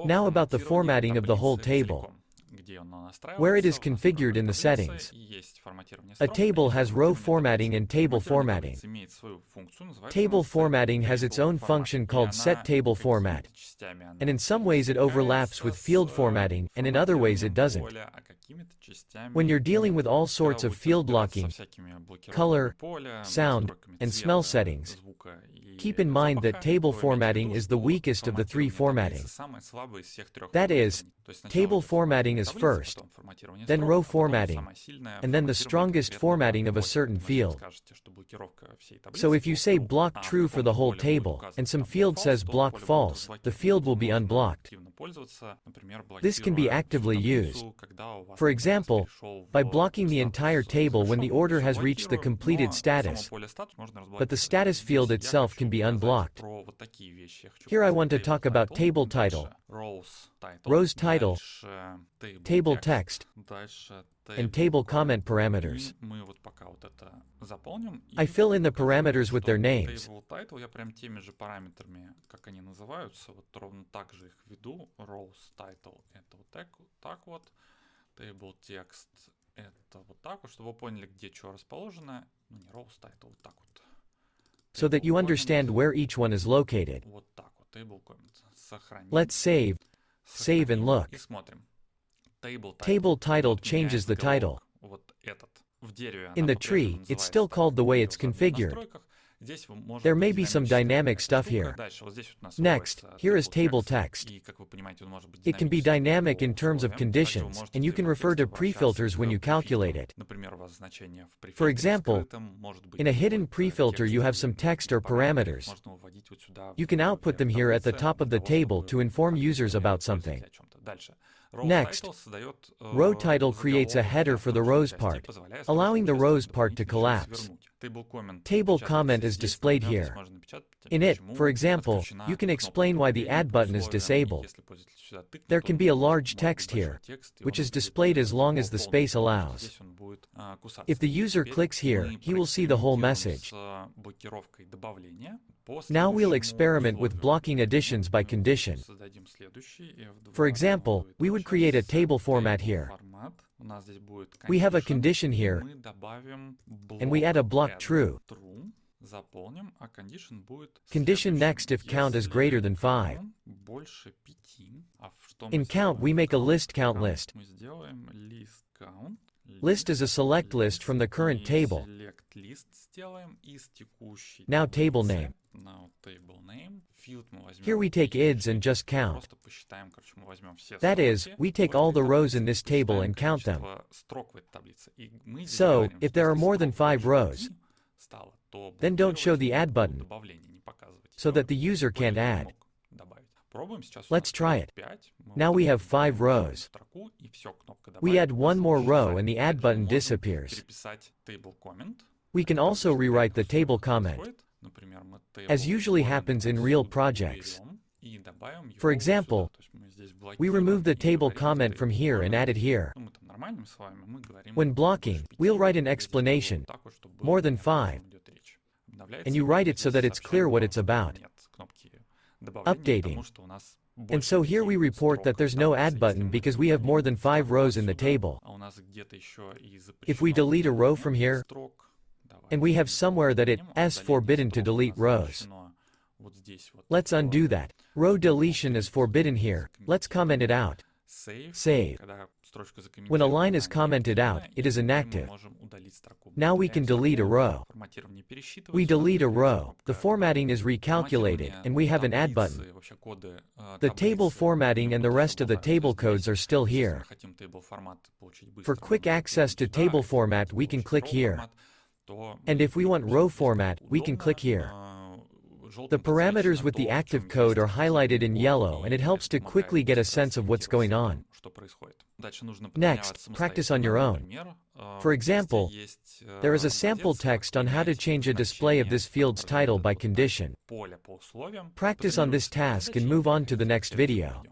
Now about the formatting of the whole table, where it is configured in the settings. A table has row formatting and table formatting. Table formatting has its own function called set table format, and in some ways it overlaps with field formatting, and in other ways it doesn't. When you're dealing with all sorts of field blocking, color, sound, and smell settings, keep in mind that table formatting is the weakest of the three formatting. That is, table formatting is first, then row formatting, and then the strongest formatting of a certain field. So if you say block true for the whole table, and some field says block false, the field will be unblocked. This can be actively used. For example, by blocking the entire table when the order has reached the completed status, but the status field itself can be unblocked. Here I want to talk about table title, rows title, table text, and table comment parameters. I fill in the parameters with their names. Table text это вот так вот, чтобы вы поняли, где что расположено. Ну не rows title, вот так вот. So that you understand where each one is located. Вот так вот. Table comment. Сохраним. Let's save and look. И смотрим. Table title changes the title. Вот этот. В дереве. In the tree, it's still called the way it's configured. There may be some dynamic stuff here. Next, here is table text. It can be dynamic in terms of conditions, and you can refer to prefilters when you calculate it. For example, in a hidden prefilter you have some text or parameters. You can output them here at the top of the table to inform users about something. Next, row title creates a header for the rows part, allowing the rows part to collapse. Table comment is displayed here. In it, for example, you can explain why the add button is disabled. There can be a large text here, which is displayed as long as the space allows. If the user clicks here, he will see the whole message. Now we'll experiment with blocking additions by condition. For example, we would create a table format here. We have a condition here, and we add a block true. Condition next if count is greater than 5. In count we make a list count list. List is a select list from the current table. Now table name. Here we take IDs and just count. That is, we take all the rows in this table and count them. So, if there are more than 5 rows, then don't show the add button, so that the user can't add. Let's try it. Now we have 5 rows. We add one more row and the add button disappears. We can also rewrite the table comment, as usually happens in real projects. For example, we remove the table comment from here and add it here. When blocking, we'll write an explanation, more than 5, and you write it so that it's clear what it's about. Updating. And so here we report that there's no add button because we have more than 5 rows in the table. If we delete a row from here, and we have somewhere that it's forbidden to delete rows, let's undo that. Row deletion is forbidden here. Let's comment it out. Save. When a line is commented out, it is inactive. Now we can delete a row. We delete a row, the formatting is recalculated, and we have an add button. The table formatting and the rest of the table codes are still here. For quick access to table format we can click here. And if we want row format, we can click here. The parameters with the active code are highlighted in yellow and it helps to quickly get a sense of what's going on. Next, practice on your own. For example, there is a sample text on how to change a display of this field's title by condition. Practice on this task and move on to the next video.